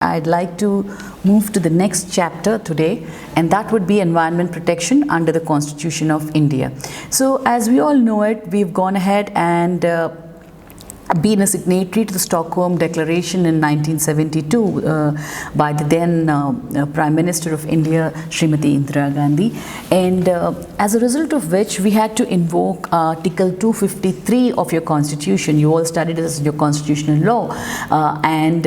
I'd like to move to the next chapter today, and that would be environment protection under the Constitution of India. So as we all know it, we've gone ahead and been a signatory to the Stockholm Declaration in 1972 by the then Prime Minister of India, Srimati Indira Gandhi, and as a result of which we had to invoke Article 253 of your Constitution. You all studied this in your constitutional law, and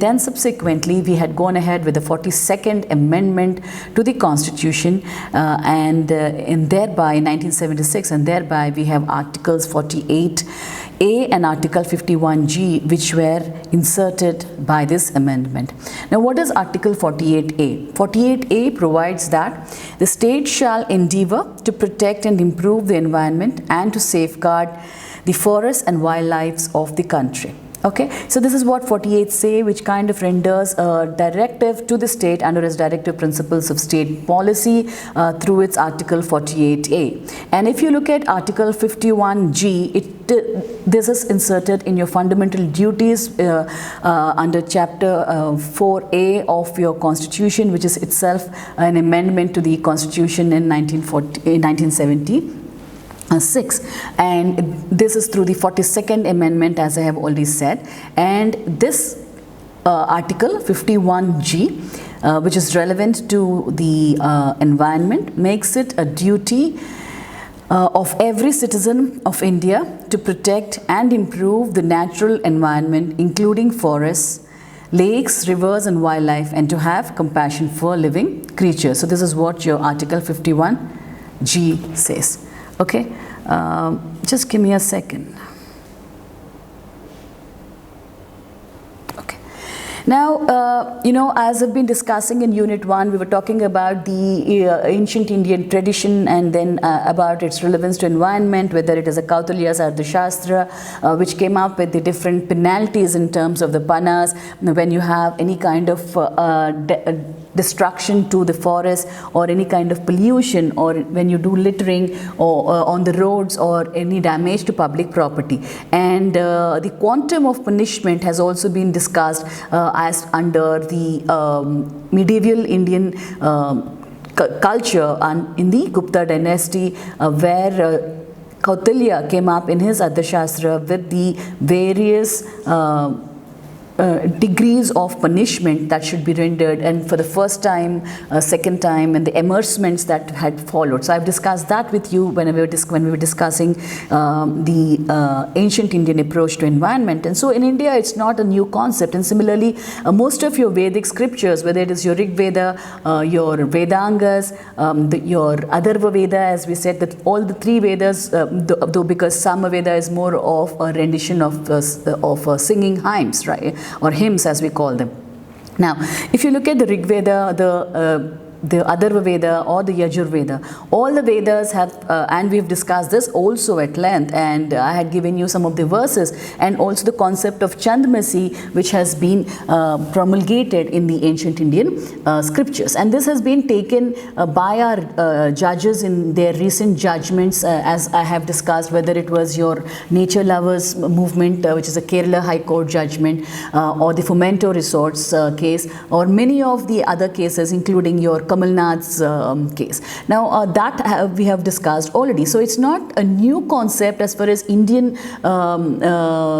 then subsequently we had gone ahead with the 42nd Amendment to the Constitution, and thereby in 1976, and thereby we have Articles 48A and Article 51G, which were inserted by this amendment. Now, what is Article 48A? 48A provides that the state shall endeavour to protect and improve the environment and to safeguard the forests and wildlife of the country. Okay, so this is what 48 say, which kind of renders a directive to the state under its directive principles of state policy through its Article 48A. And if you look at Article 51G, this is inserted in your fundamental duties under Chapter 4A of your Constitution, which is itself an amendment to the Constitution in 1970. 6, and this is through the 42nd Amendment, as I have already said, and this Article 51G, which is relevant to the environment, makes it a duty of every citizen of India to protect and improve the natural environment, including forests, lakes, rivers and wildlife, and to have compassion for living creatures. So this is what your Article 51G says. Okay, just give me a second. Okay. Now, as I've been discussing in Unit 1, we were talking about the ancient Indian tradition and then about its relevance to environment, whether it is a Kautilya's Arthashastra, which came up with the different penalties in terms of the panas when you have any kind of destruction to the forest or any kind of pollution, or when you do littering or on the roads or any damage to public property. And the quantum of punishment has also been discussed as under the medieval Indian culture and in the Gupta dynasty, where Kautilya came up in his Arthashastra with the various degrees of punishment that should be rendered, and for the first time, second time, and the immersements that had followed. So I've discussed that with you when we were discussing the ancient Indian approach to environment. And so in India, it's not a new concept. And similarly, most of your Vedic scriptures, whether it is your Rig Veda, your Vedangas, your Atharva Veda, as we said, that all the three Vedas, though because Samaveda is more of a rendition of singing hymns, right? Or hymns, as we call them. Now, if you look at the Rig Veda, the Atharva Veda or the Yajur Veda, all the Vedas have, and we've discussed this also at length, and I had given you some of the verses, and also the concept of Chandamasi, which has been promulgated in the ancient Indian scriptures. And this has been taken by our judges in their recent judgments, as I have discussed, whether it was your Nature Lovers movement, which is a Kerala High Court judgment, or the Fomento Resorts case, or many of the other cases, including your Kamal Nath's case. Now, that we have discussed already. So it's not a new concept as far as Indian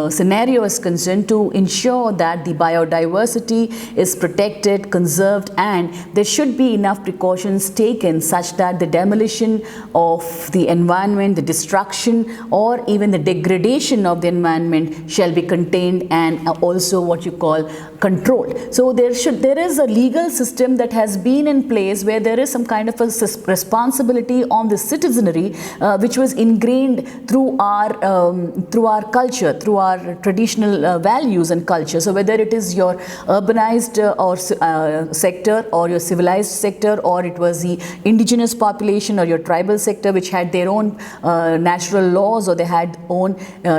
scenario is concerned, to ensure that the biodiversity is protected, conserved, and there should be enough precautions taken such that the demolition of the environment, the destruction, or even the degradation of the environment shall be contained and also what you call controlled. So there is a legal system that has been in place where there is some kind of a responsibility on the citizenry, which was ingrained through our culture, through our traditional values and culture. So whether it is your urbanized sector or your civilized sector, or it was the indigenous population or your tribal sector, which had their own natural laws, or they had own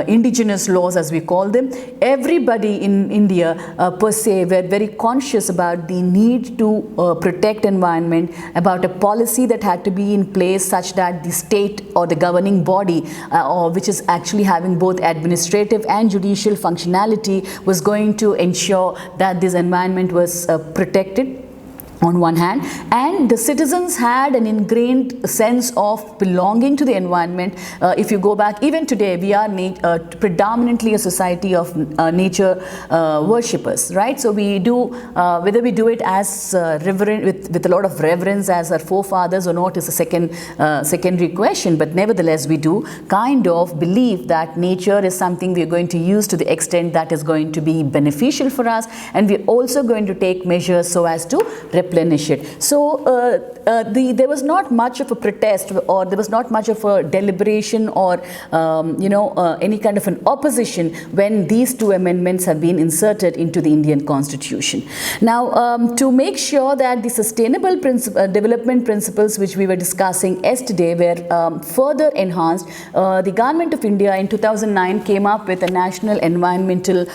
indigenous laws, as we call them, everybody in India per se were very conscious about the need to protect environment environment, about a policy that had to be in place such that the state or the governing body, or which is actually having both administrative and judicial functionality, was going to ensure that this environment was protected on one hand, and the citizens had an ingrained sense of belonging to the environment. If you go back, even today, we are predominantly a society of nature worshippers, right? So we do, whether we do it as reverent, with a lot of reverence as our forefathers or not is a secondary question, but nevertheless we do kind of believe that nature is something we are going to use to the extent that is going to be beneficial for us, and we're also going to take measures so as to replenish it. So there was not much of a protest, or there was not much of a deliberation, or any kind of an opposition when these two amendments have been inserted into the Indian Constitution. Now, to make sure that the sustainable development principles which we were discussing yesterday were further enhanced, the Government of India in 2009 came up with a national environmental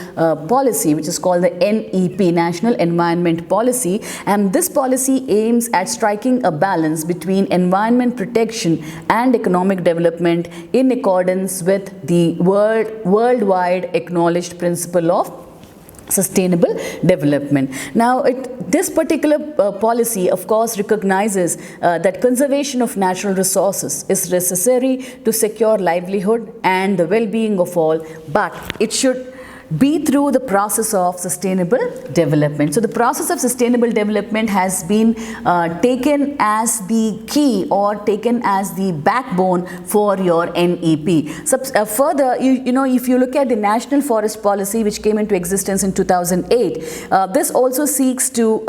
policy, which is called the NEP, National Environment Policy, and this policy aims at striking a balance between environment protection and economic development in accordance with the worldwide acknowledged principle of sustainable development. Now, this particular policy, of course, recognizes that conservation of natural resources is necessary to secure livelihood and the well-being of all, but it should be through the process of sustainable development. So the process of sustainable development has been taken as the key, or taken as the backbone for your NEP. Further, if you look at the National Forest Policy, which came into existence in 2008, this also seeks to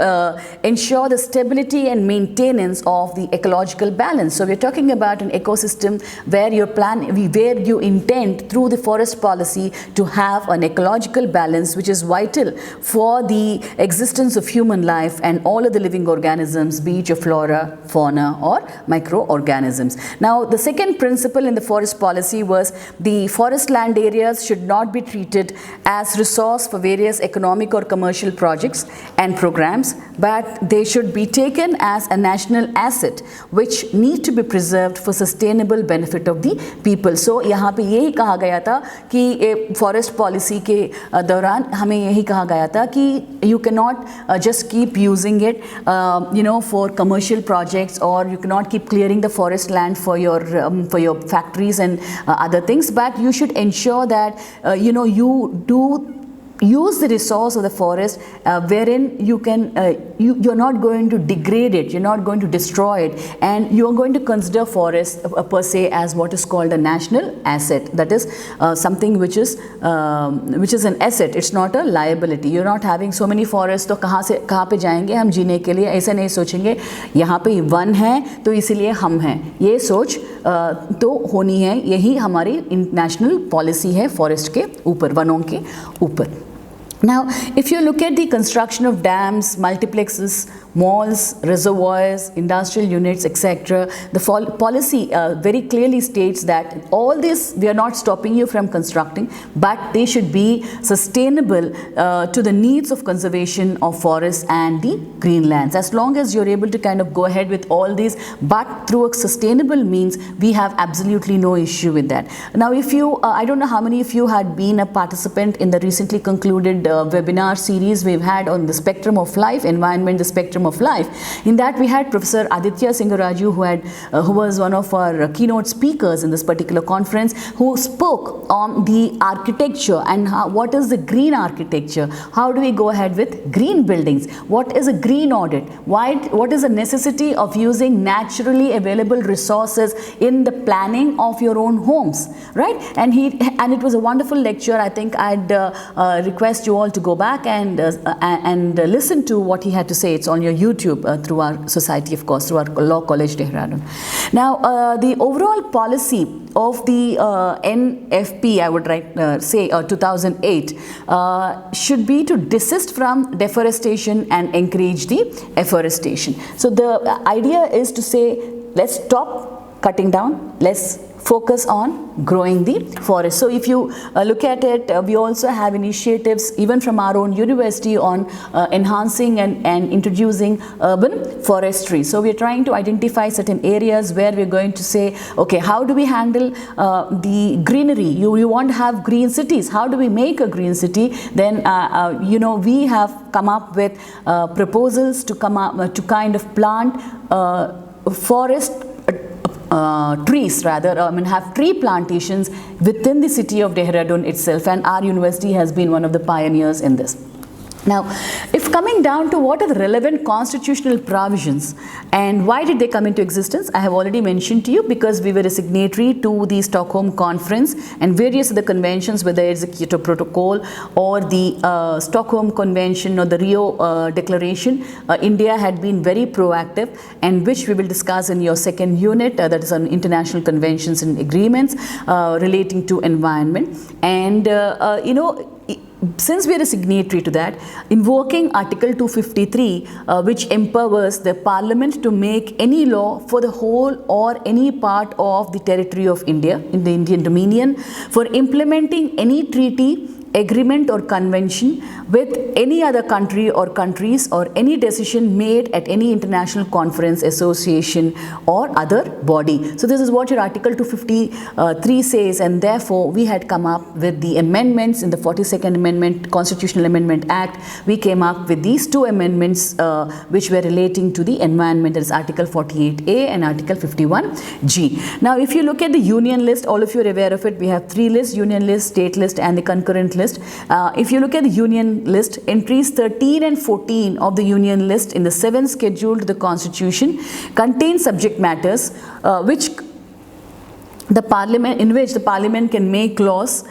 ensure the stability and maintenance of the ecological balance. So we're talking about an ecosystem where you intend through the forest policy to have an ecological balance, which is vital for the existence of human life and all of the living organisms, be it your flora, fauna, or microorganisms. Now, the second principle in the forest policy was the forest land areas should not be treated as resource for various economic or commercial projects and programs, but they should be taken as a national asset which need to be preserved for sustainable benefit of the people. So यहाँ पे यही कहा गया था कि forest policy के दौरान हमें यही कहा गया था कि you cannot just keep using it for commercial projects, or you cannot keep clearing the forest land for your factories and other things, but you should ensure that you do use the resource of the forest wherein you can you're not going to degrade it, you're not going to destroy it, and you're going to consider forest per se as what is called a national asset. That is something which is an asset, it's not a liability. You're not having so many forests, तो कहाँ पे जाएंगे हम जीने के लिए, ऐसे नहीं सोचेंगे यहाँ पे वन है तो इसीलिए हम हैं, ये सोच तो होनी है। यही हमारी नेशनल पॉलिसी है फॉरेस्ट के ऊपर, वनों के ऊपर। Now, if you look at the construction of dams, multiplexes, malls, reservoirs, industrial units, etc., the policy very clearly states that all this, we are not stopping you from constructing, but they should be sustainable to the needs of conservation of forests and the greenlands. As long as you're able to kind of go ahead with all these, but through a sustainable means, we have absolutely no issue with that. Now, if you, I don't know how many of you had been a participant in the recently concluded webinar series we've had on the spectrum of life, environment, the spectrum of life. In that we had Professor Aditya Singaraju, who was one of our keynote speakers in this particular conference, who spoke on the architecture and what is the green architecture, how do we go ahead with green buildings, what is a green audit, what is the necessity of using naturally available resources in the planning of your own homes, right? And it was a wonderful lecture. I think I'd request you all to go back and listen to what he had to say. It's on your YouTube through our society, of course, through our Law College Dehradun. Now, the overall policy of the NFP, I would say 2008, should be to desist from deforestation and encourage the afforestation. So the idea is to say, let's stop cutting down, let's focus on growing the forest. So if you look at it, we also have initiatives even from our own university on enhancing and introducing urban forestry. So we are trying to identify certain areas where we are going to say, okay, how do we handle the greenery? You want to have green cities. How do we make a green city? Then we have come up with proposals to come up to kind of plant forest trees, rather, have tree plantations within the city of Dehradun itself, and our university has been one of the pioneers in this. Now, if coming down to what are the relevant constitutional provisions and why did they come into existence, I have already mentioned to you, because we were a signatory to the Stockholm Conference and various other conventions, whether it's the Kyoto Protocol or the Stockholm Convention or the Rio Declaration. India had been very proactive, and which we will discuss in your second unit, that is on international conventions and agreements relating to environment. And since we are a signatory to that, invoking Article 253, which empowers the Parliament to make any law for the whole or any part of the territory of India, in the Indian Dominion, for implementing any treaty, agreement or convention with any other country or countries, or any decision made at any international conference, association or other body. So this is what your Article 253 says, and therefore we had come up with the amendments in the 42nd Amendment, Constitutional Amendment Act. We came up with these two amendments which were relating to the environment, that is Article 48A and Article 51G. Now if you look at the union list, all of you are aware of it, we have three lists: union list, state list and the concurrent list. If you look at the union list, entries 13 and 14 of the union list in the 7th schedule to the Constitution contain subject matters which the Parliament can make laws,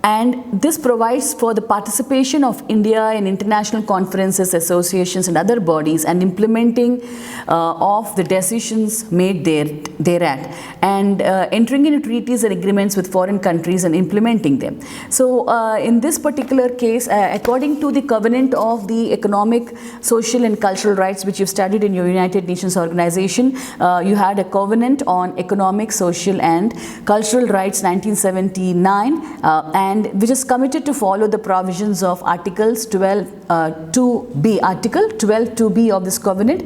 and this provides for the participation of India in international conferences, associations and other bodies, and implementing of the decisions made thereat, and entering into treaties and agreements with foreign countries and implementing them. So in this particular case, according to the Covenant of the Economic, Social and Cultural Rights, which you've studied in your United Nations organization, you had a Covenant on Economic, Social and Cultural Rights 1979, and which is committed to follow the provisions of Articles 12(2)(b), Article 12(2)(b) of this covenant,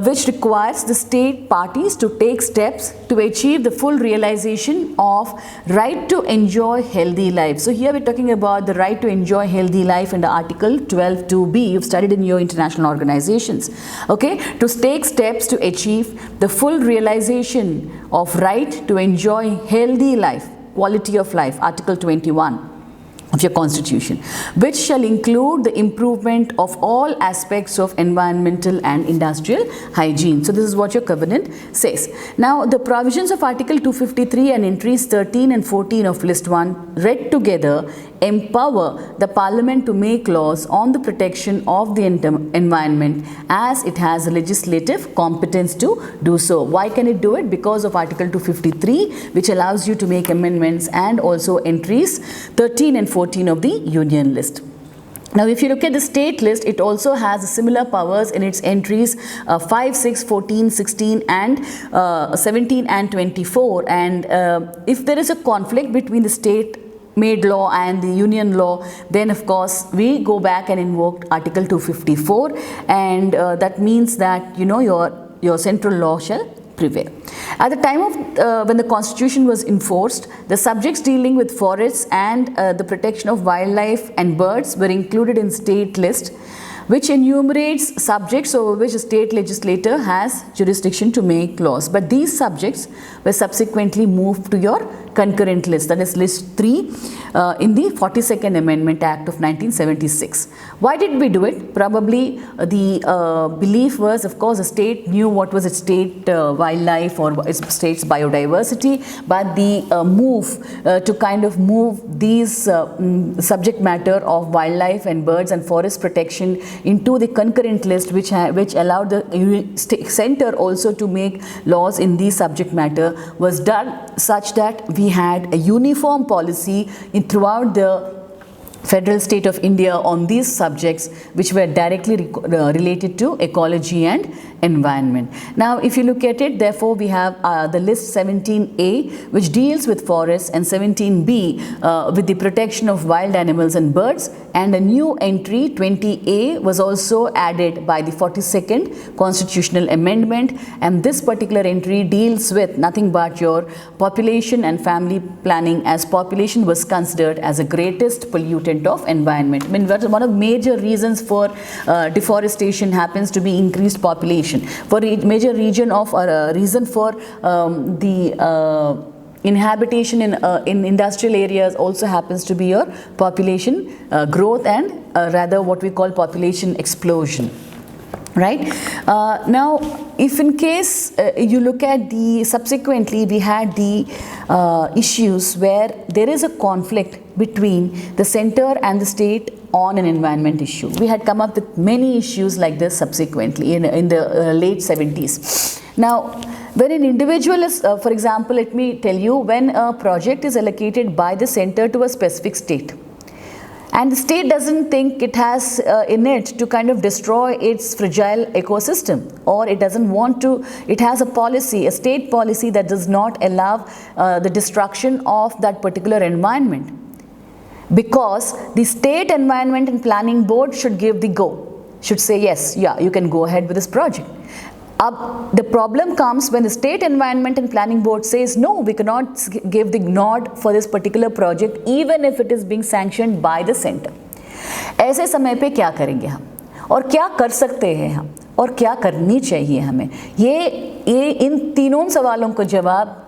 which requires the state parties to take steps to achieve the full realization of right to enjoy healthy life. So here we're talking about the right to enjoy healthy life in the Article 12(2)(b). You've studied in your international organizations. Okay, to take steps to achieve the full realization of right to enjoy healthy life, quality of life, Article 21 of your Constitution, which shall include the improvement of all aspects of environmental and industrial hygiene. So this is what your covenant says. Now the provisions of Article 253 and entries 13 and 14 of List 1 read together empower the Parliament to make laws on the protection of the environment, as it has the legislative competence to do so. Why can it do it? Because of Article 253, which allows you to make amendments, and also entries 13 and 14 of the union list. Now if you look at the state list, it also has similar powers in its entries 5, 6, 14, 16 and 17 and 24, and if there is a conflict between the state made law and the union law, then of course we go back and invoke Article 254, and that means that your central law shall prevail. At the time of when the Constitution was enforced, the subjects dealing with forests and the protection of wildlife and birds were included in state list, which enumerates subjects over which a state legislator has jurisdiction to make laws. But these subjects were subsequently moved to your concurrent list, that is list 3 in the 42nd Amendment Act of 1976. Why did we do it? Probably the belief was, of course, the state knew what was its state wildlife or its state's biodiversity, but the move to kind of move these subject matter of wildlife and birds and forest protection into the concurrent list, which allowed the center also to make laws in these subject matter, was done such that we had a uniform policy throughout the federal state of India on these subjects, which were directly related to ecology and environment. Now, if you look at it, therefore, we have the list 17A, which deals with forests, and 17B with the protection of wild animals and birds, and a new entry 20A was also added by the 42nd Constitutional Amendment, and this particular entry deals with nothing but your population and family planning, as population was considered as the greatest pollutant of environment. I mean, one of major reasons for deforestation happens to be increased population. For major reason for the inhabitation in industrial areas also happens to be your population growth, and rather what we call population explosion. Right? Now, if in case you look at subsequently we had the issues where there is a conflict between the center and the state on an environment issue. We had come up with many issues like this subsequently in the late 70s. Now, when an individual is, for example, let me tell you, when a project is allocated by the center to a specific state, and the state doesn't think it has in it to kind of destroy its fragile ecosystem, or it doesn't want to, it has a policy, a state policy that does not allow the destruction of that particular environment, because the State Environment and Planning Board should give the go, should say yes, yeah, you can go ahead with this project. The problem comes when the State Environment and Planning Board says no, we cannot give the nod for this particular project even if it is being sanctioned by the center. ऐसे समय पे क्या करेंगे हम, और क्या कर सकते हैं हम, और क्या करनी चाहिए हमें? ये इन तीनों सवालों का जवाब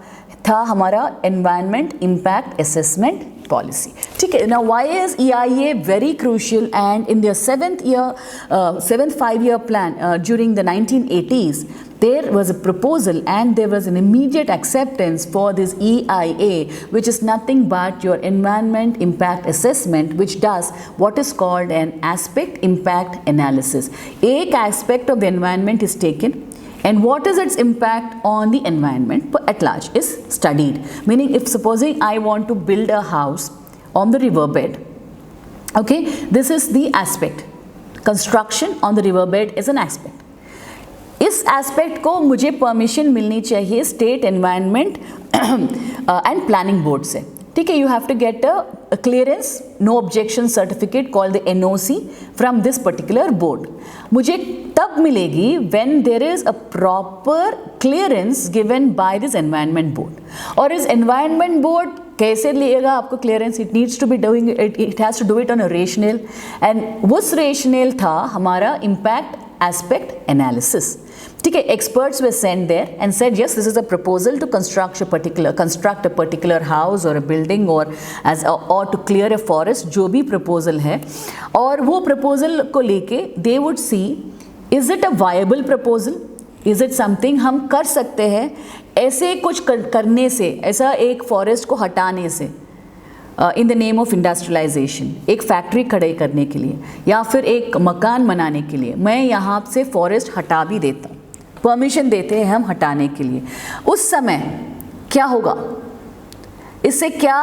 था हमारा Environment Impact Assessment policy. ठीक है. Now, why is EIA very crucial? And in their seventh 5-year plan during the 1980s, there was a proposal and there was an immediate acceptance for this EIA, which is nothing but your environment impact assessment, which does what is called an aspect impact analysis. एक aspect of the environment is taken, and what is its impact on the environment at large is studied. Meaning, if supposing I want to build a house on the riverbed, okay, this is the aspect. Construction on the riverbed is an aspect. इस aspect को मुझे permission मिलनी चाहिए state environment and planning board से. ठीक है, you have to get a clearance, no objection certificate called the NOC from this particular board. मुझे तब मिलेगी when there is a proper clearance given by this environment board. और इस environment board कैसे लेगा आपको clearance? It needs to be doing it has to do it on a rational, and उस rational था हमारा इम्पैक्ट एस्पेक्ट एनालिसिस. ठीक है, experts were sent there and said yes, this is a proposal to construct a particular house or a building or to clear a forest, जो भी proposal है. और वो proposal को लेके they would see, is it a viable proposal? Is it something हम कर सकते हैं? ऐसे कुछ करने से, ऐसा एक forest को हटाने से, in the name of industrialisation, एक फैक्ट्री खड़े करने के लिए या फिर एक मकान बनाने के लिए मैं यहाँ से फॉरेस्ट हटा भी देता हूँ, परमिशन देते हैं हम हटाने के लिए, उस समय क्या होगा? इससे क्या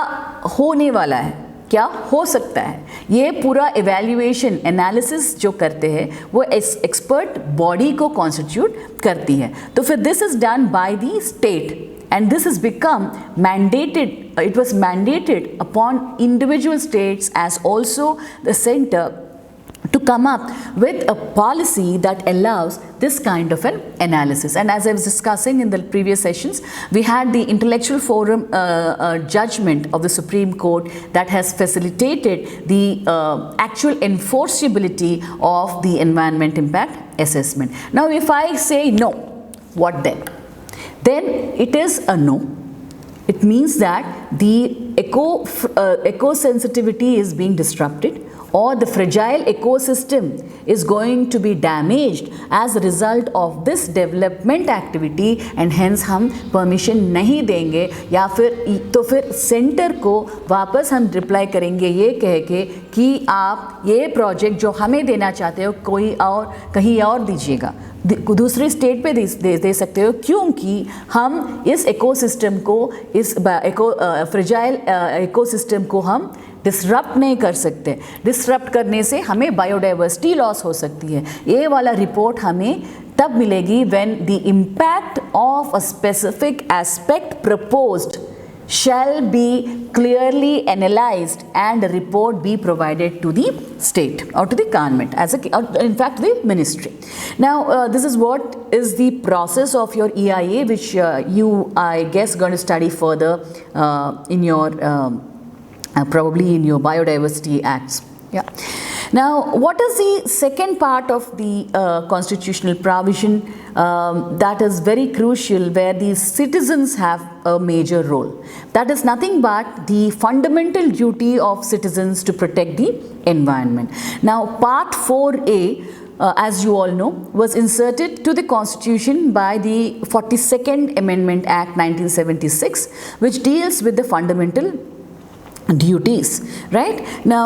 होने वाला है, क्या हो सकता है? ये पूरा इवैल्यूएशन एनालिसिस जो करते हैं वो एक्सपर्ट बॉडी को कॉन्स्टिट्यूट करती है. तो फिर this is done by the state, and this has become mandated, it was mandated upon individual states as also the center to come up with a policy that allows this kind of an analysis. And as I was discussing in the previous sessions, we had the intellectual forum judgment of the Supreme Court that has facilitated the actual enforceability of the environment impact assessment. Now, if I say no, what then? Then it is a no. It means that the eco-sensitivity is being disrupted, or the fragile ecosystem is going to be damaged as a result of this development activity, and hence हम permission नहीं देंगे, या फिर centre को वापस हम reply करेंगे ये कह के कि आप ये प्रोजेक्ट जो हमें देना चाहते हो कोई और कहीं और दीजिएगा, दूसरे स्टेट पे दे सकते हो, क्योंकि हम इस इकोसिस्टम को, इस फ्रेजाइल इकोसिस्टम को हम डिसरप्ट नहीं कर सकते। डिसरप्ट करने से हमें बायोडाइवर्सिटी लॉस हो सकती है। ये वाला रिपोर्ट हमें तब मिलेगी when the impact of a specific aspect proposed shall be clearly analyzed and a report be provided to the state or to the government as or in fact the ministry. Now this is what is the process of your EIA, which you I guess going to study further in your probably in your biodiversity acts. Yeah. Now, what is the second part of the constitutional provision that is very crucial, where the citizens have a major role? That is nothing but the fundamental duty of citizens to protect the environment. Now, Part 4A, as you all know, was inserted to the Constitution by the 42nd Amendment Act 1976, which deals with the fundamental duties, right? Now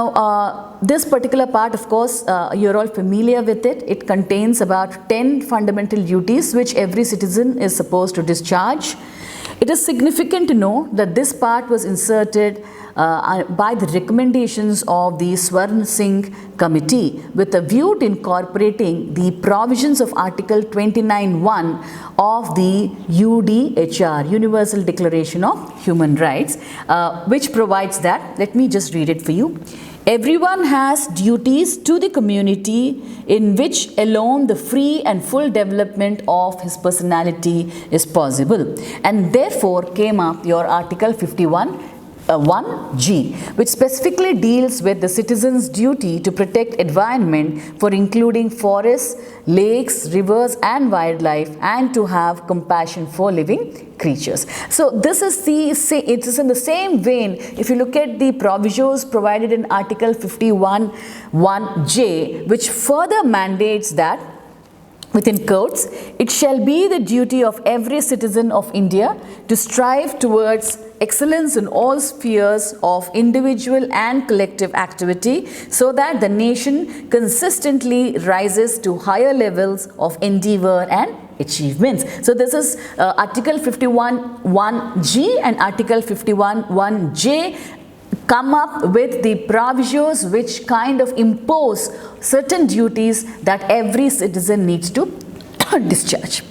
this particular part, of course, you're all familiar with it. It contains about 10 fundamental duties which every citizen is supposed to discharge. It is significant to know that this part was inserted by the recommendations of the Swarn Singh Committee with a view to incorporating the provisions of Article 29(1) of the UDHR, Universal Declaration of Human Rights, which provides that, let me just read it for you. Everyone has duties to the community in which alone the free and full development of his personality is possible. And therefore came up your Article 51 1G, which specifically deals with the citizens' duty to protect environment for including forests, lakes, rivers and wildlife, and to have compassion for living creatures. So this is it is in the same vein. If you look at the provisos provided in Article 51 1J, which further mandates that, within quotes, it shall be the duty of every citizen of India to strive towards excellence in all spheres of individual and collective activity, so that the nation consistently rises to higher levels of endeavor and achievements. So this is Article 51 1G and Article 51 1J come up with the provisos which kind of impose certain duties that every citizen needs to discharge.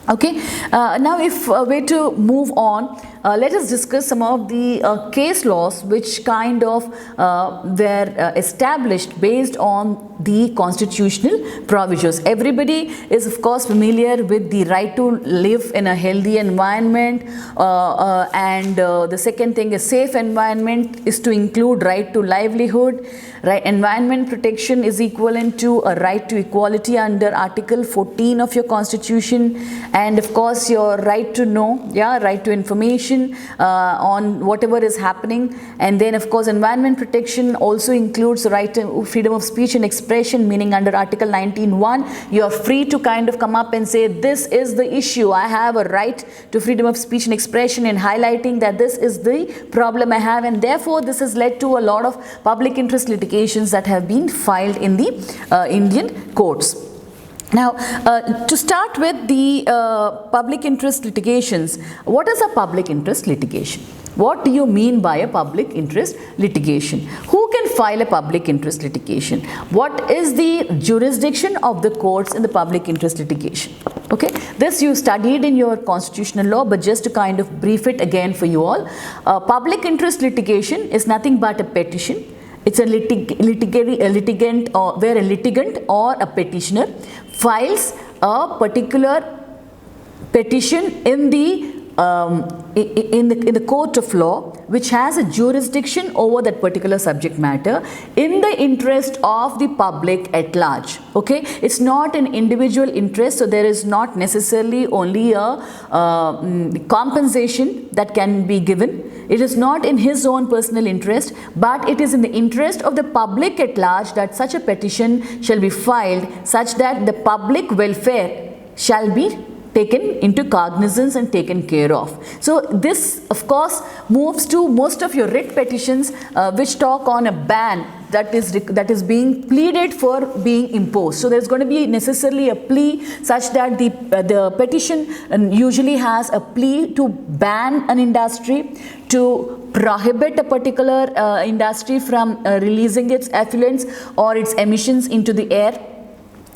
Okay, now if we're to move on, let us discuss some of the case laws which kind of were established based on the constitutional provisions. Everybody is of course familiar with the right to live in a healthy environment, and the second thing is safe environment is to include right to livelihood. Right, environment protection is equivalent to a right to equality under Article 14 of your Constitution, and of course your right to know, right to information on whatever is happening. And then of course environment protection also includes the right to freedom of speech and expression, meaning under Article 19(1) you are free to kind of come up and say this is the issue, I have a right to freedom of speech and expression, in highlighting that this is the problem I have, and therefore this has led to a lot of public interest litigations that have been filed in the Indian courts. Now, to start with the public interest litigations, what is a public interest litigation? What do you mean by a public interest litigation? Who can file a public interest litigation? What is the jurisdiction of the courts in the public interest litigation? Okay, this you studied in your constitutional law, but just to kind of brief it again for you all, public interest litigation is nothing but a petition. It's a litigant or where a litigant or a petitioner files a particular petition in the court of law, which has a jurisdiction over that particular subject matter in the interest of the public at large. Okay, it's not an individual interest, so there is not necessarily only a compensation that can be given. It is not in his own personal interest, but it is in the interest of the public at large that such a petition shall be filed, such that the public welfare shall be taken into cognizance and taken care of. So this of course moves to most of your writ petitions which talk on a ban that is being pleaded for being imposed. So there's going to be necessarily a plea such that the petition usually has a plea to ban an industry, to prohibit a particular industry from releasing its effluents or its emissions into the air.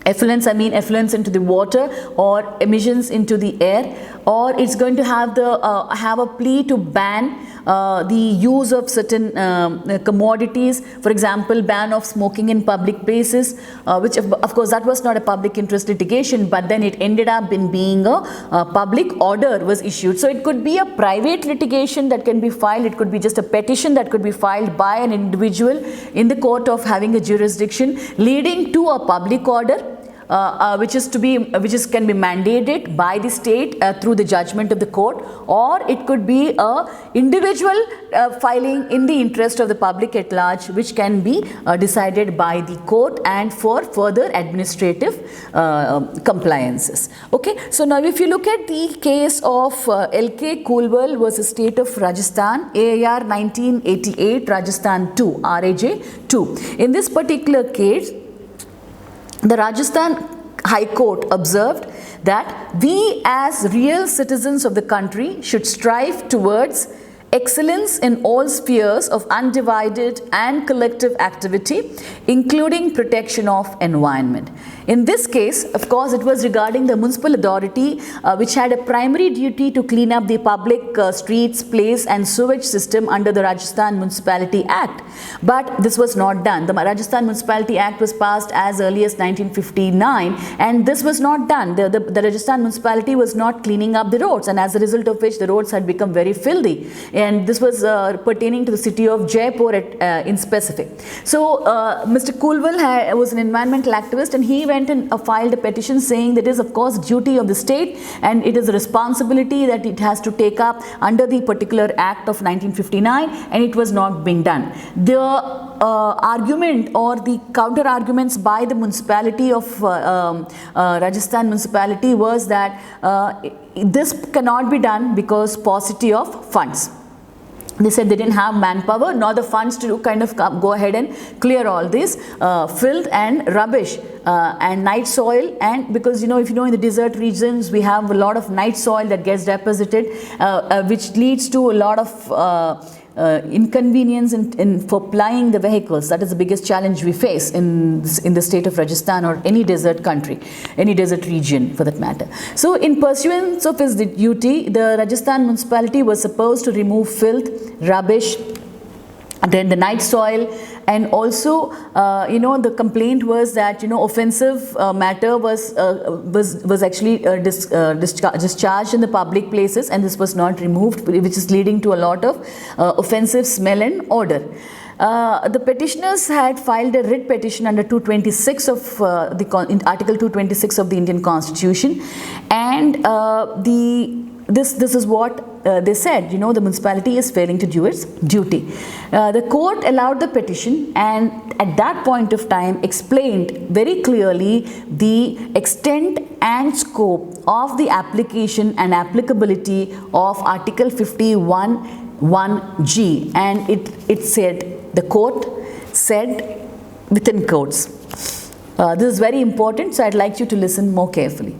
Effluents, I mean effluents into the water or emissions into the air, or it's going to have a plea to ban the use of certain commodities, for example ban of smoking in public places, which of course that was not a public interest litigation, but then it ended up in being a public order was issued. So it could be a private litigation that can be filed, it could be just a petition that could be filed by an individual in the court of having a jurisdiction leading to a public order, which can be mandated by the state through the judgment of the court, or it could be a individual filing in the interest of the public at large, which can be decided by the court and for further administrative compliances. Okay, so now if you look at the case of L.K. Kulwal versus State of Rajasthan, AIR 1988, Rajasthan 2, RAJ 2. In this particular case, the Rajasthan High Court observed that we as real citizens of the country should strive towards excellence in all spheres of undivided and collective activity, including protection of environment. In this case, of course, it was regarding the municipal authority which had a primary duty to clean up the public streets, place and sewage system under the Rajasthan Municipality Act. But this was not done. The Rajasthan Municipality Act was passed as early as 1959 and this was not done. The Rajasthan municipality was not cleaning up the roads, and as a result of which the roads had become very filthy. And this was pertaining to the city of Jaipur in specific. So Mr. Kulwal was an environmental activist, and he went and filed a petition saying that it is of course duty of the state and it is a responsibility that it has to take up under the particular act of 1959, and it was not being done. The argument or the counter arguments by the municipality of Rajasthan municipality was that this cannot be done because paucity of funds. They said they didn't have manpower nor the funds to kind of go ahead and clear all this filth and rubbish and night soil. And because if you know, in the desert regions we have a lot of night soil that gets deposited, which leads to a lot of inconvenience for plying the vehicles. That is the biggest challenge we face in the state of Rajasthan or any desert country, any desert region for that matter. So in pursuance of his duty, the Rajasthan municipality was supposed to remove filth, rubbish, then the night soil, and also the complaint was that offensive matter was actually discharged in the public places, and this was not removed, which is leading to a lot of offensive smell and odor. The petitioners had filed a writ petition under 226 of Article 226 of the Indian Constitution, and this is what they said, the municipality is failing to do its duty. The court allowed the petition, and at that point of time explained very clearly the extent and scope of the application and applicability of Article 51(1)(g), and it said, the court said within quotes. This is very important, so I'd like you to listen more carefully.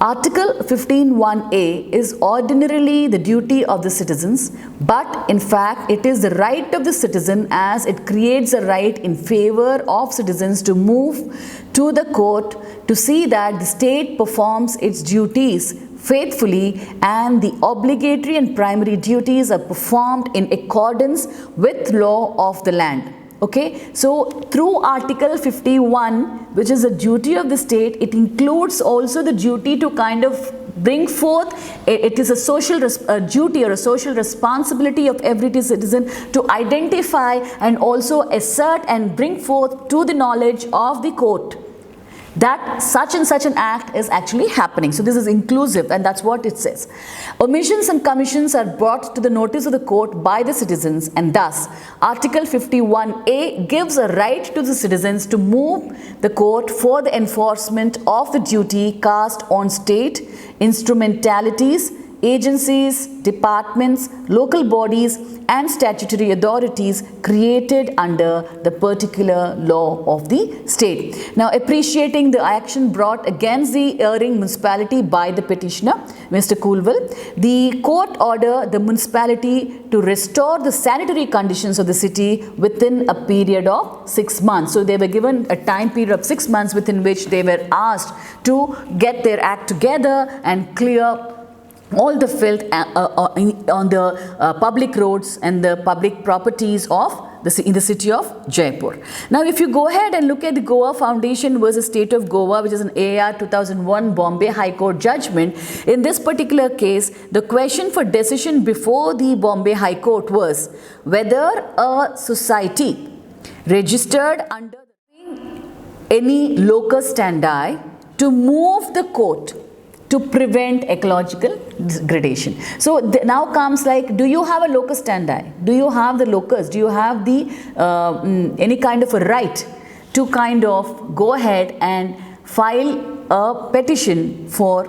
Article 15(1)(a) is ordinarily the duty of the citizens, but in fact it is the right of the citizen, as it creates a right in favor of citizens to move to the court to see that the state performs its duties faithfully and the obligatory and primary duties are performed in accordance with law of the land. Okay, so through Article 51, which is a duty of the state, it includes also the duty to kind of bring forth, it is a social duty or a social responsibility of every citizen to identify and also assert and bring forth to the knowledge of the court that such and such an act is actually happening. So this is inclusive, and that's what it says. Omissions and commissions are brought to the notice of the court by the citizens, and thus Article 51(a) gives a right to the citizens to move the court for the enforcement of the duty cast on state instrumentalities agencies, departments, local bodies and statutory authorities created under the particular law of the state. Now, appreciating the action brought against the erring municipality by the petitioner, Mr. Coolwell, the court ordered the municipality to restore the sanitary conditions of the city within a period of 6 months. So, they were given a time period of 6 months within which they were asked to get their act together and clear all the filth on the public roads and the public properties of in the city of Jaipur. Now, if you go ahead and look at the Goa Foundation versus State of Goa, which is an AR 2001 Bombay High Court judgment, in this particular case, the question for decision before the Bombay High Court was whether a society registered under any locus standi to move the court to prevent ecological degradation. So now comes like, do you have a locus standi? Do you have the locus? Do you have the any kind of a right to kind of go ahead and file a petition for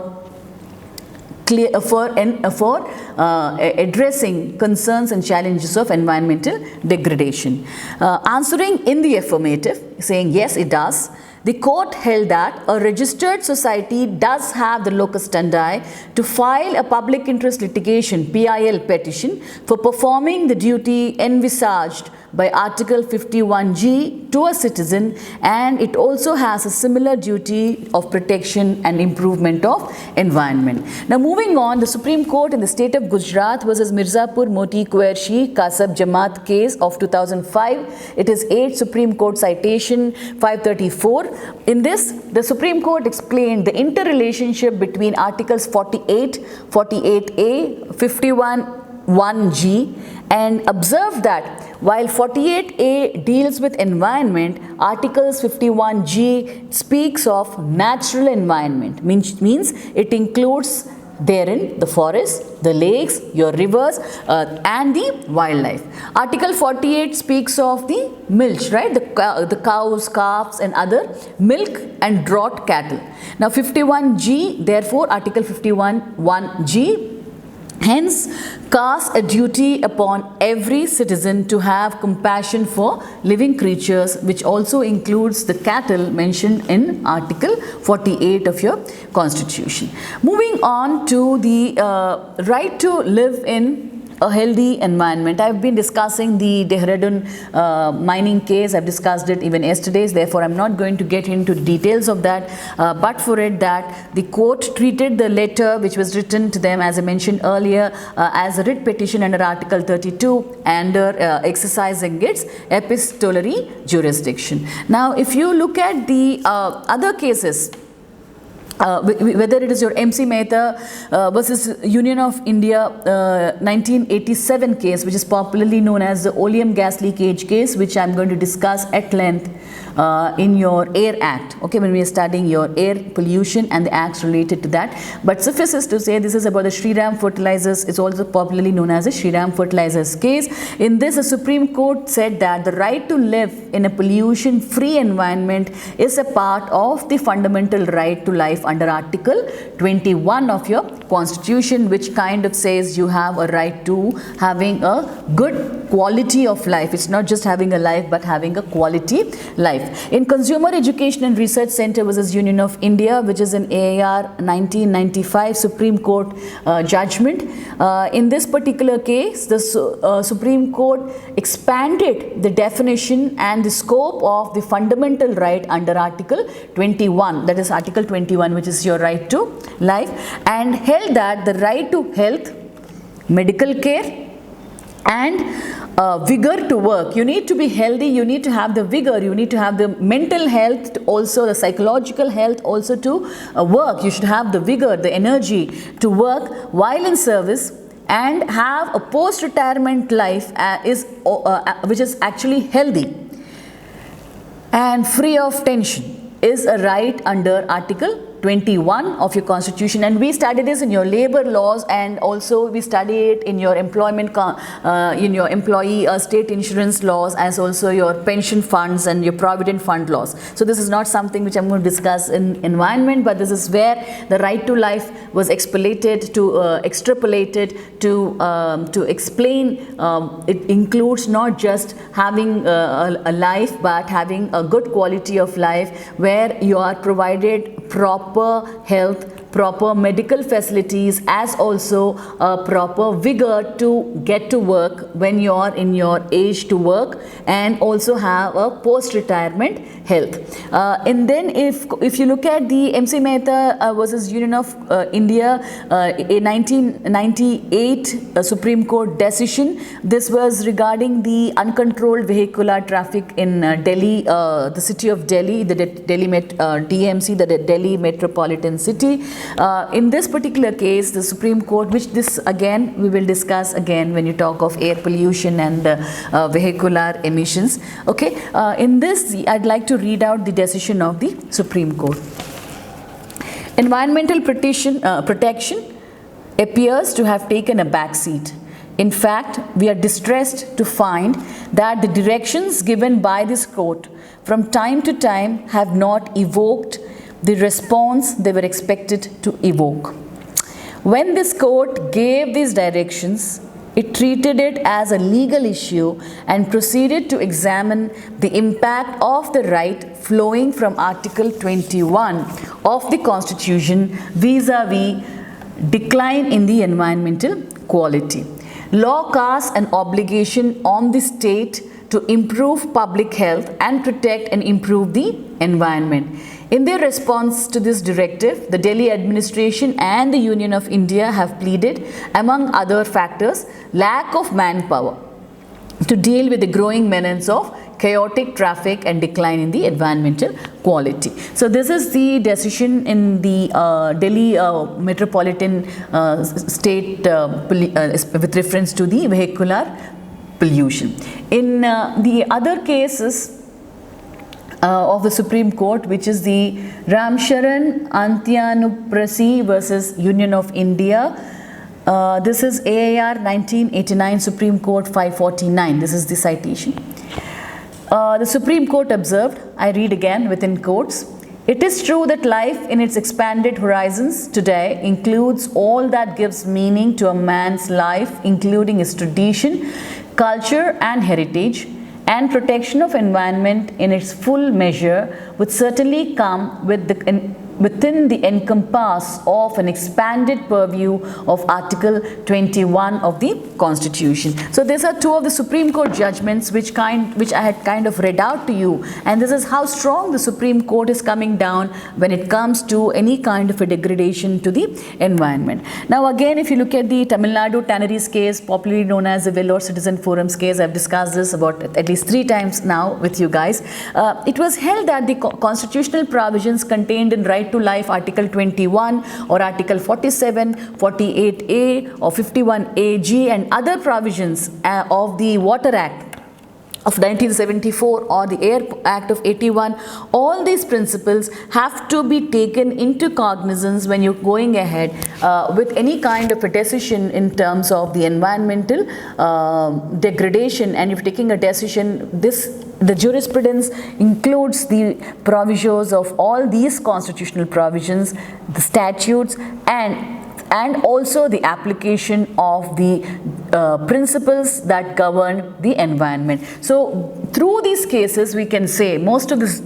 addressing concerns and challenges of environmental degradation? Answering in the affirmative, saying yes, it does. The court held that a registered society does have the locus standi to file a public interest litigation (PIL) petition for performing the duty envisaged by Article 51G to a citizen, and it also has a similar duty of protection and improvement of environment. Now, moving on, the Supreme Court in the state of Gujarat versus Mirzapur Moti Qureshi Kasab Jamaat case of 2005. It is 8 Supreme Court citation 534. In this, the Supreme Court explained the interrelationship between Articles 48, 48A, 51 1G, and observed that while 48A deals with environment, Articles 51G speaks of natural environment, means it includes therein the forests, the lakes, your rivers and the wildlife. Article 48 speaks of the milch, right? The cows, calves and other milk and draught cattle. Now 51G, therefore Article 51 1G hence casts a duty upon every citizen to have compassion for living creatures, which also includes the cattle mentioned in Article 48 of your Constitution. Moving on to the right to live in a healthy environment. I've been discussing the Dehradun mining case. I've discussed it even yesterday, therefore I'm not going to get into details of that, but for it that the court treated the letter which was written to them, as I mentioned earlier, as a writ petition under Article 32 and exercising its epistolary jurisdiction. Now, if you look at the other cases, whether it is your MC Mehta versus Union of India 1987 case, which is popularly known as the Oleum gas leakage case, which I am going to discuss at length in your Air Act, okay, when we are studying your air pollution and the acts related to that. But suffices to say, this is about the Shriram Fertilizers. It's also popularly known as the Shriram Fertilizers case. In this, the Supreme Court said that the right to live in a pollution-free environment is a part of the fundamental right to life under Article 21 of your Constitution, which kind of says you have a right to having a good quality of life. It's not just having a life, but having a quality life. In Consumer Education and Research Center versus Union of India, which is an AAR 1995 Supreme Court judgment, in this particular case, the Supreme Court expanded the definition and the scope of the fundamental right under Article 21, that is Article 21, which is your right to life, and held that the right to health, medical care and vigor to work. You need to be healthy, you need to have the vigor, you need to have the mental health, also the psychological health also to work. You should have the vigor, the energy to work while in service and have a post-retirement life which is actually healthy and free of tension, is a right under Article 21 of your constitution, and we study this in your labor laws, and also we study it in your employment in your employee state insurance laws, as also your pension funds and your provident fund laws. So this is not something which I'm going to discuss in environment, but this is where the right to life was extrapolated to explain. It includes not just having a life, but having a good quality of life where you are provided proper health, proper medical facilities, as also a proper vigor to get to work when you are in your age to work, and also have a post-retirement health. And then if you look at the MC Mehta versus Union of India, a 1998 Supreme Court decision, this was regarding the uncontrolled vehicular traffic in Delhi, the city of Delhi, the DMC, the Delhi Metropolitan City. In this particular case, the Supreme Court, which this again we will discuss again when you talk of air pollution and vehicular emissions. Okay, in this I'd like to read out the decision of the Supreme Court. Environmental protection appears to have taken a back seat. In fact, we are distressed to find that the directions given by this court from time to time have not evoked the response they were expected to evoke. When this court gave these directions, it treated it as a legal issue and proceeded to examine the impact of the right flowing from Article 21 of the Constitution vis-a-vis decline in the environmental quality. Law casts an obligation on the state to improve public health and protect and improve the environment. In their response to this directive, the Delhi administration and the Union of India have pleaded, among other factors, lack of manpower to deal with the growing menace of chaotic traffic and decline in the environmental quality. So this is the decision in the Delhi Metropolitan State with reference to the vehicular pollution. In the other cases of the Supreme Court, which is the Ramcharan Antyanuprasi versus Union of India. This is AIR 1989, Supreme Court 549. This is the citation. The Supreme Court observed, I read again within quotes, "It is true that life in its expanded horizons today includes all that gives meaning to a man's life, including his tradition, culture and heritage, and protection of environment in its full measure would certainly come within the encompass of an expanded purview of Article 21 of the Constitution." So these are two of the Supreme Court judgments which I had kind of read out to you, and this is how strong the Supreme Court is coming down when it comes to any kind of a degradation to the environment. Now again, if you look at the Tamil Nadu tanneries case, popularly known as the Vellore Citizen Forums case, I've discussed this about at least 3 times now with you guys. It was held that the constitutional provisions contained in Right to Life, Article 21 or Article 47, 48A or 51AG and other provisions of the Water Act of 1974 or the Air Act of 81, all these principles have to be taken into cognizance when you're going ahead with any kind of a decision in terms of the environmental degradation, and if you're taking a decision, the jurisprudence includes the provisions of all these constitutional provisions, the statutes, and also the application of the principles that govern the environment. So through these cases we can say,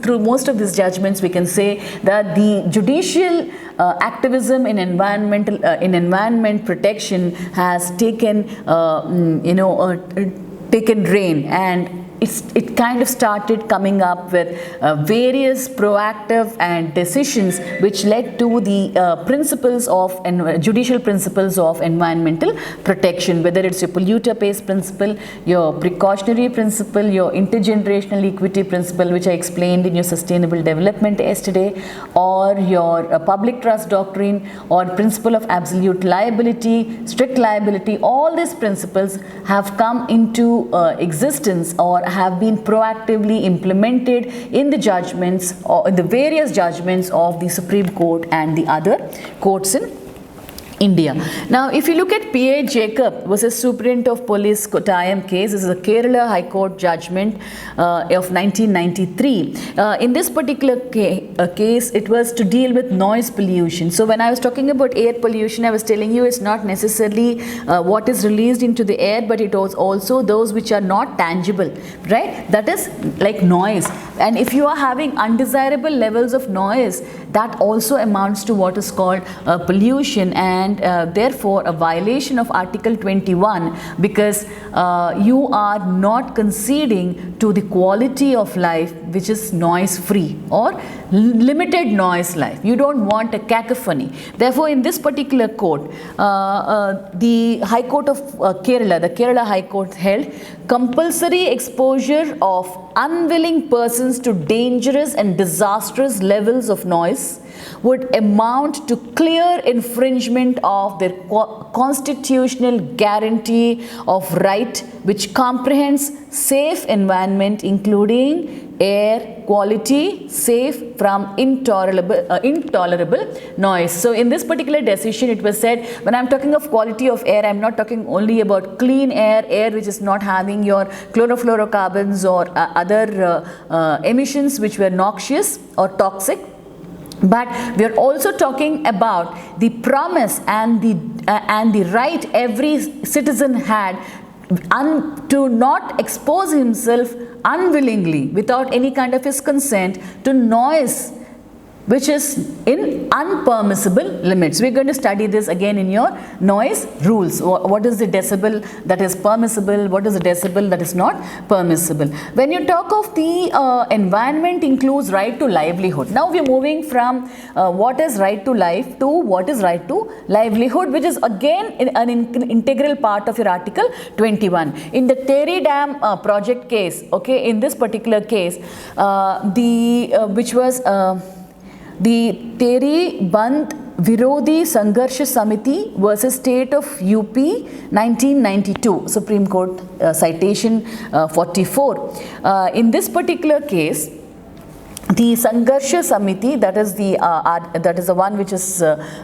through most of these judgments we can say that the judicial activism in environment protection has taken taken reign, and it kind of started coming up with various proactive and decisions which led to the principles of judicial principles of environmental protection, whether it's your polluter pays principle, your precautionary principle, your intergenerational equity principle, which I explained in your sustainable development yesterday, or your public trust doctrine, or principle of absolute liability, strict liability. All these principles have come into existence or have been proactively implemented in the judgments or in the various judgments of the Supreme Court and the other courts in India. Now, if you look at P.A. Jacob versus Superintendent of Police Kottayam case, this is a Kerala High Court judgment of 1993. In this particular case, it was to deal with noise pollution. So, when I was talking about air pollution, I was telling you it's not necessarily what is released into the air, but it was also those which are not tangible, right? That is like noise. And if you are having undesirable levels of noise, that also amounts to what is called pollution, and therefore a violation of Article 21, because you are not conceding to the quality of life which is noise free or limited noise life. You don't want a cacophony. Therefore, in this particular court, the High Court of Kerala, the Kerala High Court held compulsory exposure of unwilling persons to dangerous and disastrous levels of noise would amount to clear infringement of their constitutional guarantee of right, which comprehends safe environment including air quality safe from intolerable noise. So in this particular decision, it was said, when I'm talking of quality of air, I'm not talking only about clean air which is not having your chlorofluorocarbons or other emissions which were noxious or toxic, but we are also talking about the promise and the right every citizen had to not expose himself unwillingly, without any kind of his consent, to noise which is in unpermissible limits. We're going to study this again in your noise rules. What is the decibel that is permissible? What is the decibel that is not permissible? When you talk of the environment includes right to livelihood. Now we're moving from what is right to life to what is right to livelihood, which is again an integral part of your Article 21. In the Tehri Dam project case, okay, in this particular case, which was the Tehri Bandh Virodhi Sangharsha Samiti versus State of UP 1992, Supreme Court citation 44. In this particular case, the Sangharsha Samiti, that is the one which is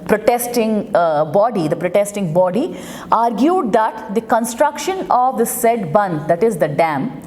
protesting body, the protesting body, argued that the construction of the said bandh, that is the dam,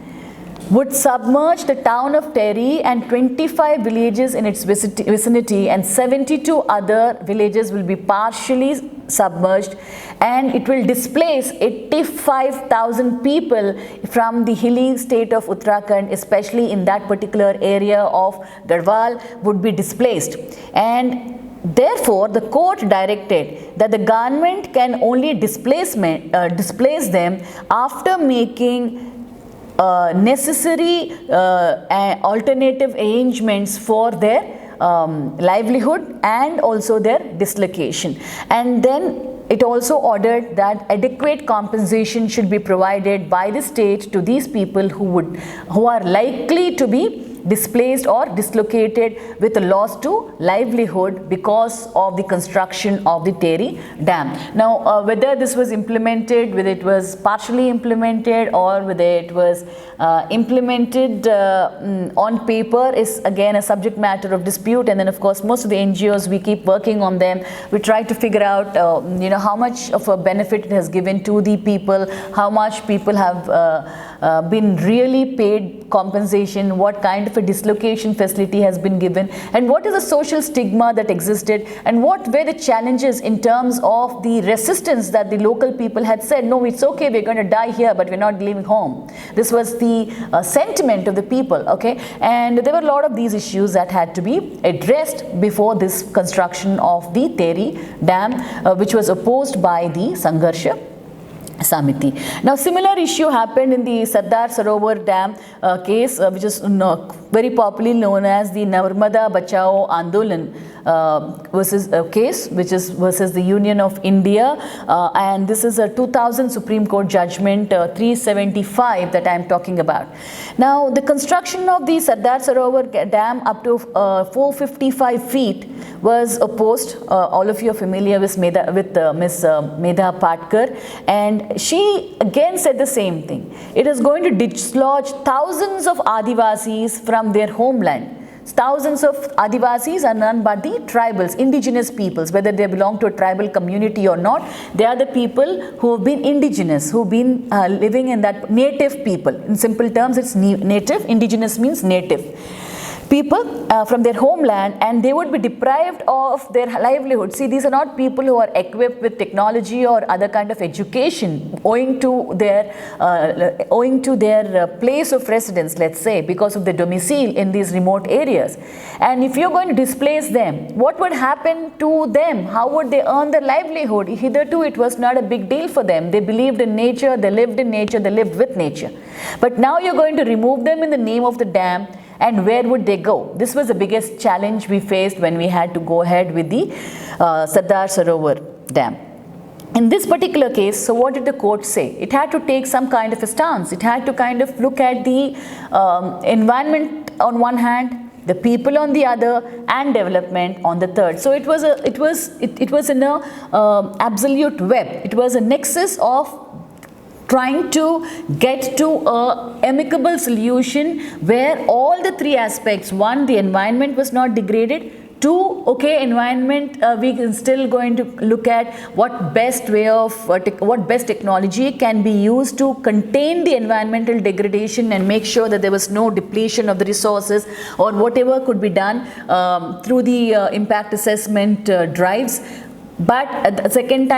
would submerge the town of Tehri and 25 villages in its vicinity, and 72 other villages will be partially submerged, and it will displace 85,000 people from the hilly state of Uttarakhand, especially in that particular area of Garhwal would be displaced. And therefore, the court directed that the government can only displace them after making necessary alternative arrangements for their livelihood and also their dislocation. And then it also ordered that adequate compensation should be provided by the state to these people who are likely to be displaced or dislocated with a loss to livelihood because of the construction of the Tehri Dam. Now, whether this was implemented, whether it was partially implemented, or whether it was implemented on paper is again a subject matter of dispute. And then, of course, most of the NGOs, we keep working on them. We try to figure out, how much of a benefit it has given to the people, how much people have been really paid compensation, what kind of a dislocation facility has been given, and what is the social stigma that existed, and what were the challenges in terms of the resistance that the local people had said, no, it's okay, we're going to die here, but we're not leaving home. This was the sentiment of the people, okay, and there were a lot of these issues that had to be addressed before this construction of the Tehri Dam, which was opposed by the Sangharsha Samiti. Now, similar issue happened in the Sardar Sarovar Dam case, which is very popularly known as the Narmada Bachao Andolan versus case, which is versus the Union of India, and this is a 2000 Supreme Court judgment 375 that I am talking about. Now, the construction of the Sardar Sarovar Dam up to 455 feet was opposed. All of you are familiar with Miss Medha Patkar, and she again said the same thing. It is going to dislodge thousands of Adivasis from their homeland. Thousands of Adivasis are none but the tribals, indigenous peoples, whether they belong to a tribal community or not. They are the people who have been indigenous, who have been living in that native people. In simple terms, it's native. Indigenous means native people from their homeland, and they would be deprived of their livelihood. See, these are not people who are equipped with technology or other kind of education owing to their place of residence, let's say, because of the domicile in these remote areas. And if you're going to displace them, what would happen to them? How would they earn their livelihood? Hitherto, it was not a big deal for them. They believed in nature, they lived in nature, they lived with nature. But now you're going to remove them in the name of the dam. And where would they go? This was the biggest challenge we faced when we had to go ahead with the Sardar Sarovar Dam. In this particular case, so what did the court say? It had to take some kind of a stance. It had to kind of look at the environment on one hand, the people on the other, and development on the third. So it was in a absolute web. It was a nexus of trying to get to a amicable solution where all the three aspects, one, the environment was not degraded, two, okay, environment, we can still going to look at what best technology can be used to contain the environmental degradation and make sure that there was no depletion of the resources, or whatever could be done through the impact assessment drives. But at the second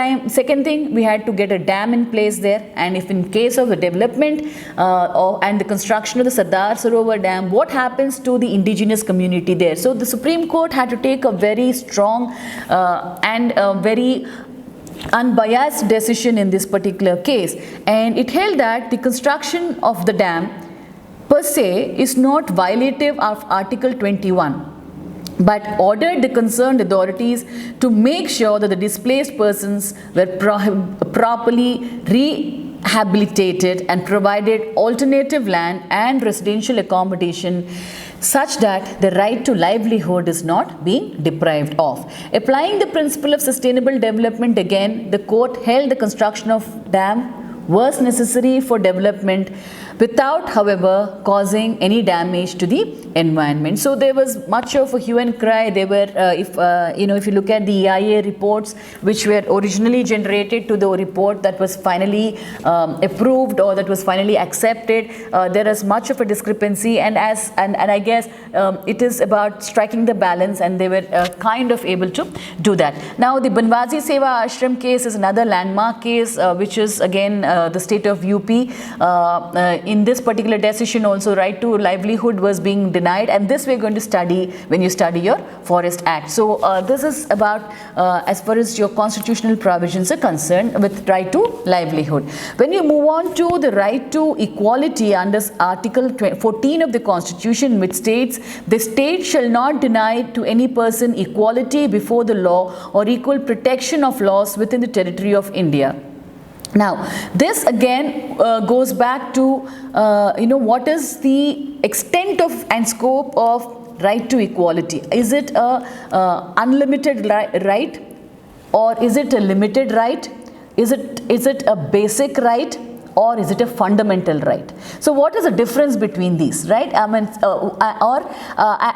thing, we had to get a dam in place there, and if in case of the development and the construction of the Sardar Sarovar Dam, what happens to the indigenous community there? So the Supreme Court had to take a very strong and very unbiased decision in this particular case, and it held that the construction of the dam per se is not violative of Article 21. But ordered the concerned authorities to make sure that the displaced persons were properly rehabilitated and provided alternative land and residential accommodation such that the right to livelihood is not being deprived of. Applying the principle of sustainable development again, the court held the construction of dam was necessary for development without, however, causing any damage to the environment. So there was much of a hue and cry. There were, if you look at the EIA reports, which were originally generated to the report that was finally approved or that was finally accepted, there is much of a discrepancy, and I guess it is about striking the balance, and they were kind of able to do that. Now, the Banwasi Seva Ashram case is another landmark case, which is again the state of UP. In this particular decision also, right to livelihood was being denied, and this we're going to study when you study your Forest Act. So this is about as far as your constitutional provisions are concerned with right to livelihood. When you move on to the right to equality under Article 14 of the Constitution, which states the state shall not deny to any person equality before the law or equal protection of laws within the territory of India. Now, this again goes back to what is the extent of and scope of right to equality. Is it a unlimited right, or is it a limited right? Is it a basic right, or is it a fundamental right? So what is the difference between these, right? I mean,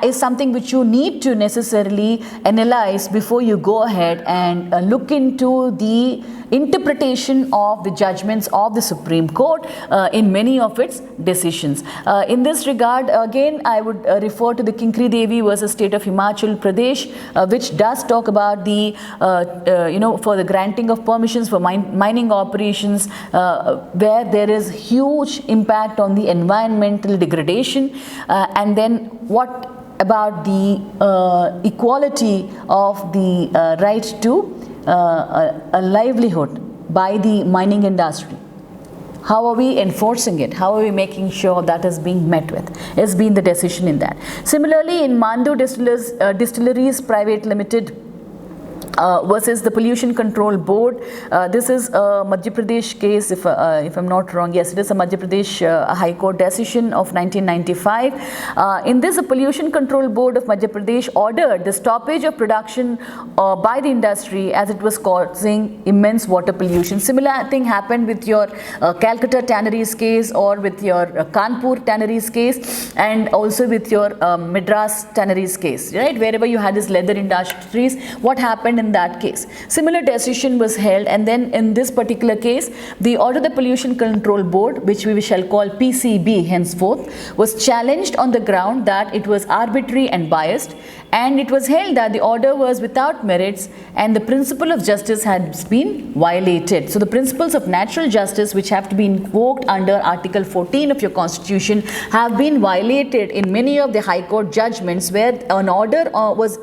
is something which you need to necessarily analyze before you go ahead and look into the interpretation of the judgments of the Supreme Court in many of its decisions. In this regard, again, I would refer to the Kinkri Devi versus State of Himachal Pradesh, which does talk about the, for the granting of permissions for mining operations, where there is huge impact on the environmental degradation, and then what about the equality of the right to a livelihood by the mining industry. How are we enforcing it? How are we making sure that is being met with? Has been the decision in that. Similarly, in Mandu Distilleries Private Limited versus the Pollution Control Board. This is a Madhya Pradesh case, if I'm not wrong. Yes, it is a Madhya Pradesh High Court decision of 1995. In this, the Pollution Control Board of Madhya Pradesh ordered the stoppage of production by the industry as it was causing immense water pollution. Similar thing happened with your Calcutta tanneries case, or with your Kanpur tanneries case, and also with your Madras tanneries case, right? Wherever you had this leather industries, what happened in that case? Similar decision was held, and then in this particular case, the order the Pollution Control Board, which we shall call PCB henceforth, was challenged on the ground that it was arbitrary and biased, and it was held that the order was without merits and the principle of justice has been violated. So the principles of natural justice, which have to be invoked under Article 14 of your Constitution, have been violated in many of the High Court judgments, where an order was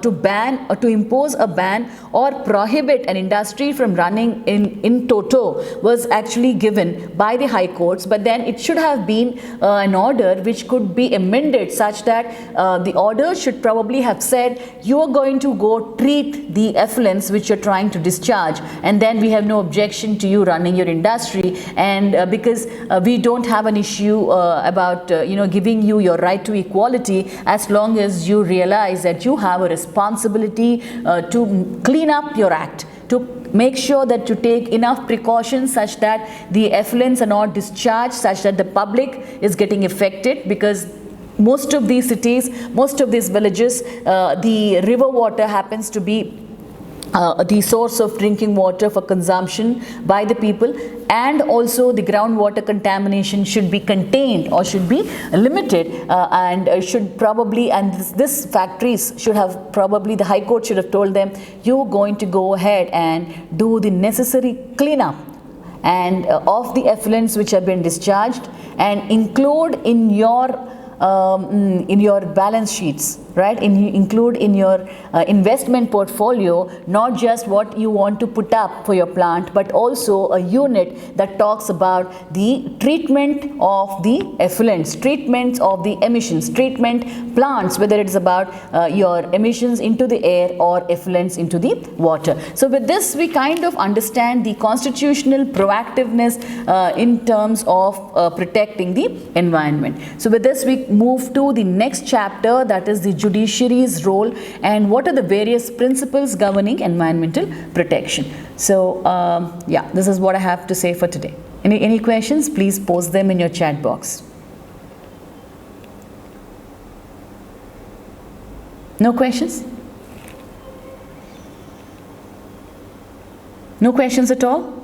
to ban or to impose a ban or prohibit an industry from running in toto was actually given by the High Courts. But then it should have been an order which could be amended such that the order should probably have said, you are going to go treat the effluents which you're trying to discharge, and then we have no objection to you running your industry, and because we don't have an issue about giving you your right to equality, as long as you realize that you have a responsibility to clean up your act, to make sure that you take enough precautions such that the effluents are not discharged such that the public is getting affected, because most of these cities, most of these villages, the river water happens to be the source of drinking water for consumption by the people, and also the groundwater contamination should be contained or should be limited, and should probably, and this factories should have probably, the High Court should have told them, you're going to go ahead and do the necessary cleanup and of the effluents which have been discharged, and include in your balance sheets, right? Include in your investment portfolio not just what you want to put up for your plant, but also a unit that talks about the treatment of the effluents, treatments of the emissions, treatment plants, whether it's about your emissions into the air or effluents into the water. So with this, we kind of understand the constitutional proactiveness in terms of protecting the environment. So with this, we move to the next chapter, that is the judiciary's role and what are the various principles governing environmental protection. So yeah, this is what I have to say for today. Any questions? Please post them in your chat box. No questions? No questions at all?